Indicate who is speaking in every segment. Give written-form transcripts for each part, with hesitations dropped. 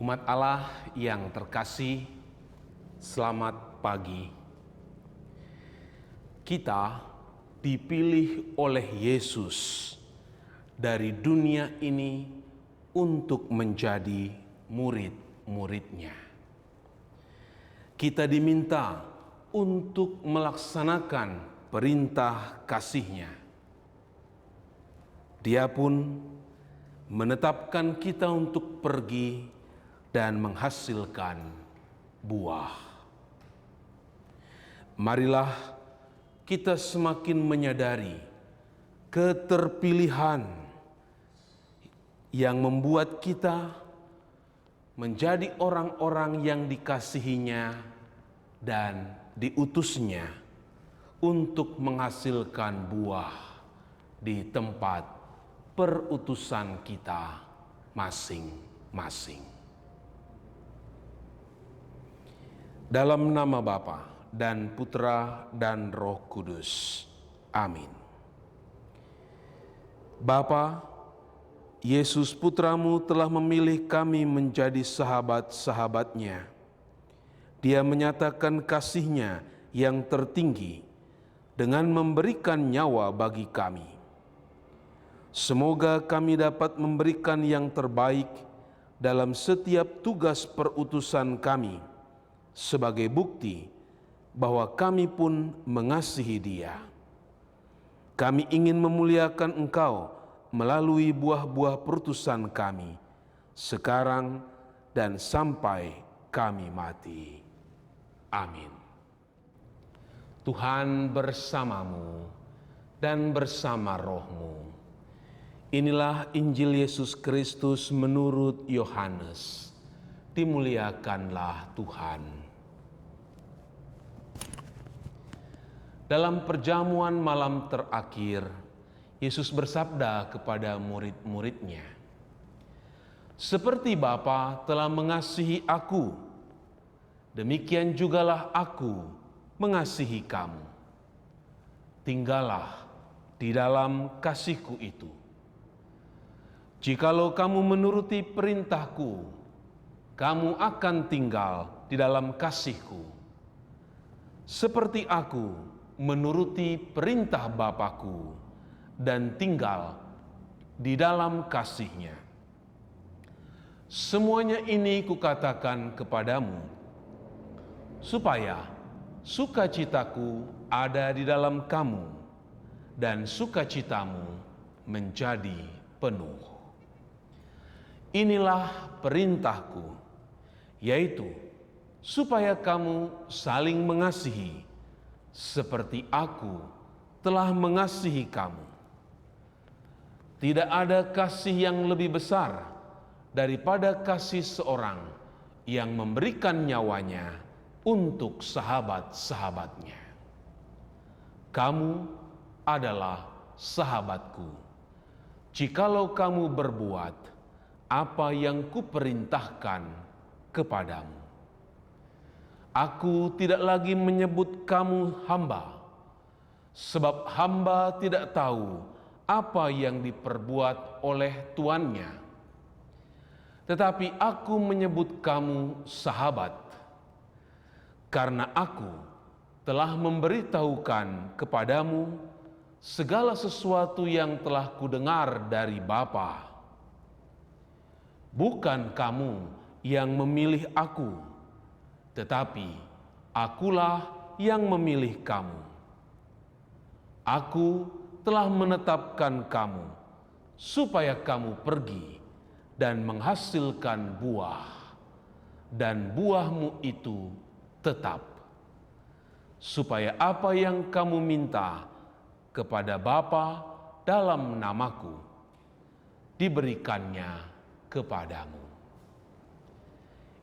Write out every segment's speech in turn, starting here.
Speaker 1: Umat Allah yang terkasih, selamat pagi. Kita dipilih oleh Yesus dari dunia ini untuk menjadi murid-muridnya. Kita diminta untuk melaksanakan perintah kasih-Nya. Dia pun menetapkan kita untuk pergi dan menghasilkan buah. Marilah kita semakin menyadari keterpilihan yang membuat kita menjadi orang-orang yang dikasihinya dan diutusnya untuk menghasilkan buah di tempat perutusan kita masing-masing. Dalam nama Bapa dan Putra dan Roh Kudus. Amin. Bapa, Yesus Putramu telah memilih kami menjadi sahabat-sahabatnya. Dia menyatakan kasih-Nya yang tertinggi dengan memberikan nyawa bagi kami. Semoga kami dapat memberikan yang terbaik dalam setiap tugas perutusan kami, sebagai bukti bahwa kami pun mengasihi Dia. Kami ingin memuliakan Engkau melalui buah-buah perutusan kami, sekarang dan sampai kami mati. Amin. Tuhan bersamamu dan bersama rohmu. Inilah Injil Yesus Kristus menurut Yohanes. Dimuliakanlah Tuhan. Dalam perjamuan malam terakhir, Yesus bersabda kepada murid-muridnya, "Seperti Bapa telah mengasihi aku, demikian jugalah aku mengasihi kamu. Tinggallah di dalam kasih-Ku itu. Jikalau kamu menuruti perintah-Ku, kamu akan tinggal di dalam kasih-Ku. Seperti aku menuruti perintah Bapa-Ku dan tinggal di dalam kasih-Nya. Semuanya ini Kukatakan kepadamu, supaya sukacita-Ku ada di dalam kamu, dan sukacitamu menjadi penuh. Inilah perintah-Ku, yaitu supaya kamu saling mengasihi, seperti Aku telah mengasihi kamu. Tidak ada kasih yang lebih besar daripada kasih seorang yang memberikan nyawanya untuk sahabat-sahabatnya. Kamu adalah sahabat-Ku, jikalau kamu berbuat apa yang Kuperintahkan kepadamu. Aku tidak lagi menyebut kamu hamba, sebab hamba tidak tahu apa yang diperbuat oleh tuannya. Tetapi Aku menyebut kamu sahabat, karena Aku telah memberitahukan kepadamu segala sesuatu yang telah Kudengar dari Bapa. Bukan kamu yang memilih Aku, tetapi Akulah yang memilih kamu. Aku telah menetapkan kamu supaya kamu pergi dan menghasilkan buah, dan buahmu itu tetap, supaya apa yang kamu minta kepada Bapa dalam nama-Ku diberikannya kepadamu.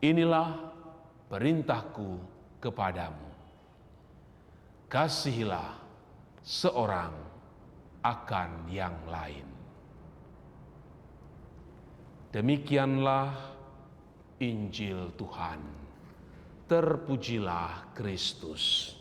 Speaker 1: Inilah perintah-Ku kepadamu. Kasihilah seorang akan yang lain." Demikianlah Injil Tuhan. Terpujilah Kristus.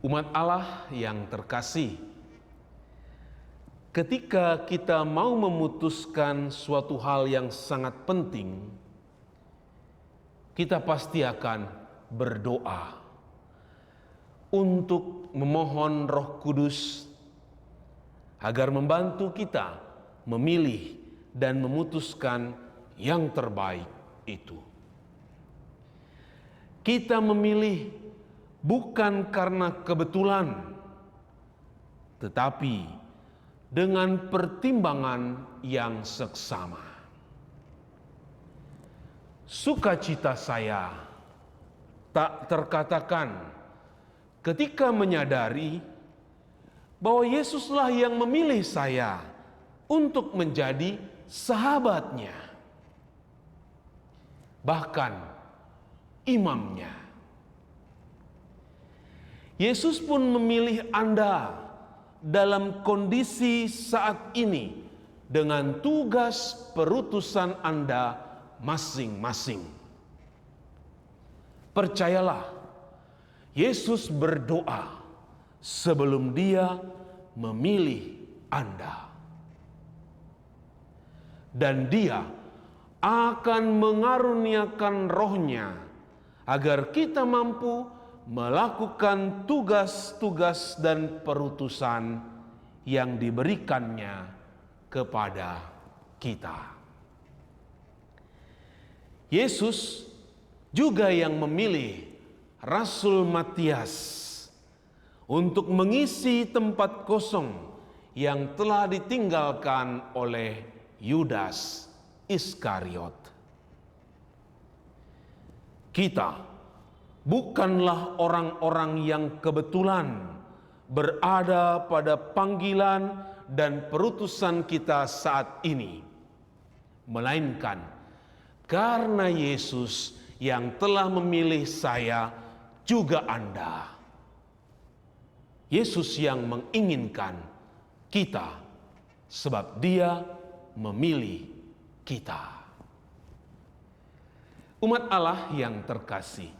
Speaker 1: Umat Allah yang terkasih, ketika kita mau memutuskan suatu hal yang sangat penting, kita pasti akan berdoa untuk memohon Roh Kudus agar membantu kita memilih dan memutuskan yang terbaik itu. Kita memilih bukan karena kebetulan, tetapi dengan pertimbangan yang seksama. Sukacita saya tak terkatakan ketika menyadari bahwa Yesuslah yang memilih saya untuk menjadi sahabatnya, bahkan imamnya. Yesus pun memilih Anda dalam kondisi saat ini dengan tugas perutusan Anda masing-masing. Percayalah, Yesus berdoa sebelum Dia memilih Anda. Dan Dia akan mengaruniakan Roh-Nya agar kita mampu melakukan tugas-tugas dan perutusan yang diberikannya kepada kita. Yesus juga yang memilih Rasul Matias untuk mengisi tempat kosong yang telah ditinggalkan oleh Yudas Iskariot. Kita bukanlah orang-orang yang kebetulan berada pada panggilan dan perutusan kita saat ini, melainkan karena Yesus yang telah memilih saya juga Anda. Yesus yang menginginkan kita sebab Dia memilih kita. Umat Allah yang terkasih,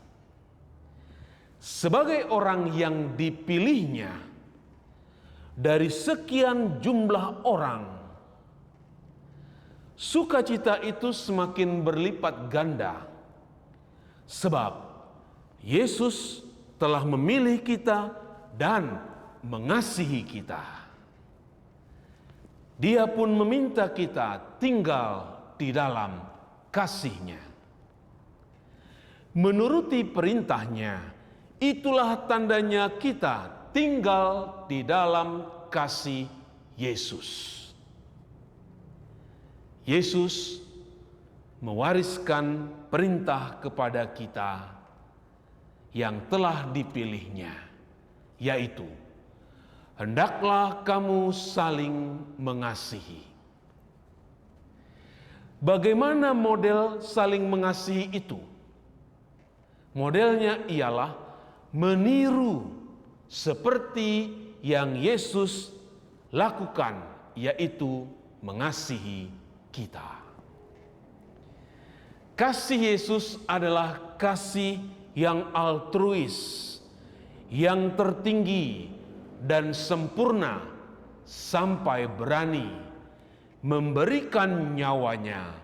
Speaker 1: sebagai orang yang dipilihnya dari sekian jumlah orang, sukacita itu semakin berlipat ganda, sebab Yesus telah memilih kita dan mengasihi kita. Dia pun meminta kita tinggal di dalam kasih-Nya. Menuruti perintah-Nya, itulah tandanya kita tinggal di dalam kasih Yesus. Yesus mewariskan perintah kepada kita yang telah dipilih-Nya, yaitu hendaklah kamu saling mengasihi. Bagaimana model saling mengasihi itu? Modelnya ialah meniru seperti yang Yesus lakukan, yaitu mengasihi kita. Kasih Yesus adalah kasih yang altruis, yang tertinggi dan sempurna sampai berani memberikan nyawanya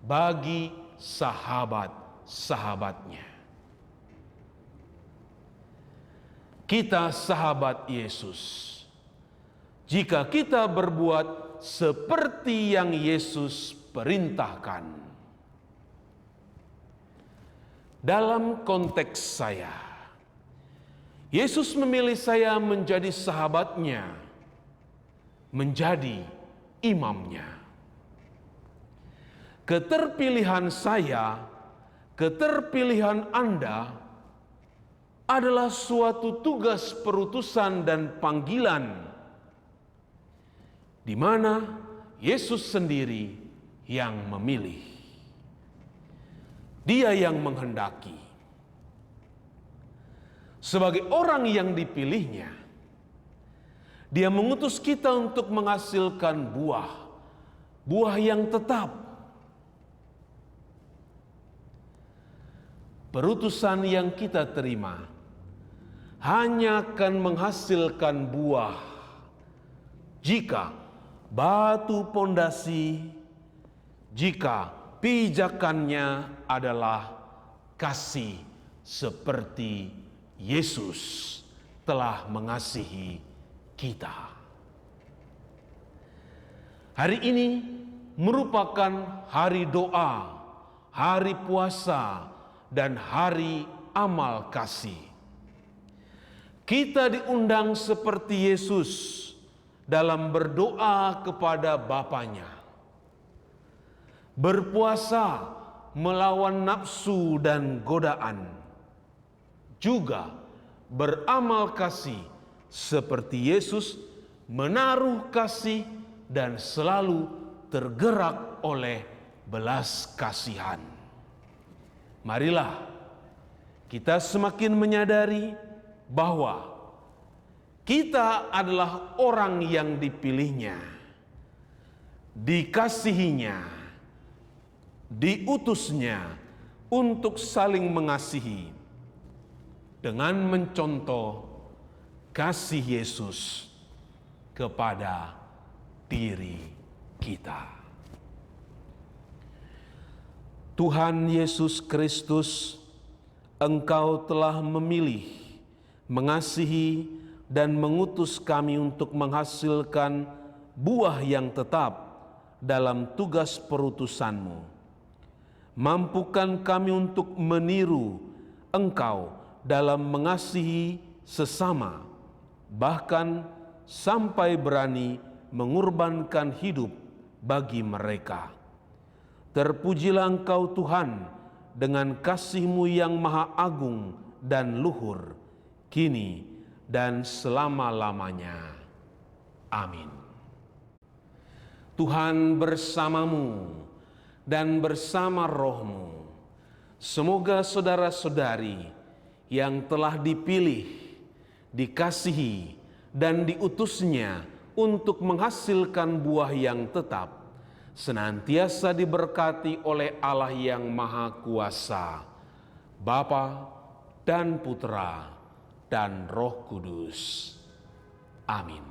Speaker 1: bagi sahabat-sahabatnya. Kita sahabat Yesus jika kita berbuat seperti yang Yesus perintahkan. Dalam konteks saya, Yesus memilih saya menjadi sahabatnya, menjadi imamnya. Keterpilihan saya, keterpilihan Anda adalah suatu tugas perutusan dan panggilan di mana Yesus sendiri yang memilih. Dia yang menghendaki. Sebagai orang yang dipilih-Nya, Dia mengutus kita untuk menghasilkan buah yang tetap. Perutusan yang kita terima hanya akan menghasilkan buah jika batu pondasi, jika pijakannya adalah kasih seperti Yesus telah mengasihi kita. Hari ini merupakan hari doa, hari puasa, dan hari amal kasih. Kita diundang seperti Yesus dalam berdoa kepada Bapanya. Berpuasa melawan nafsu dan godaan. Juga beramal kasih seperti Yesus menaruh kasih dan selalu tergerak oleh belas kasihan. Marilah kita semakin menyadari bahwa kita adalah orang yang dipilihnya, dikasihinya, diutusnya untuk saling mengasihi dengan mencontoh kasih Yesus kepada diri kita. Tuhan Yesus Kristus, Engkau telah memilih, mengasihi, dan mengutus kami untuk menghasilkan buah yang tetap dalam tugas perutusan-Mu. Mampukan kami untuk meniru Engkau dalam mengasihi sesama, bahkan sampai berani mengorbankan hidup bagi mereka. Terpujilah Engkau Tuhan dengan kasih-Mu yang maha agung dan luhur, kini dan selama-lamanya. Amin. Tuhan bersamamu dan bersama rohmu. Semoga saudara-saudari yang telah dipilih, dikasihi, dan diutusnya untuk menghasilkan buah yang tetap, senantiasa diberkati oleh Allah yang Maha Kuasa, Bapa dan Putra dan Roh Kudus. Amin.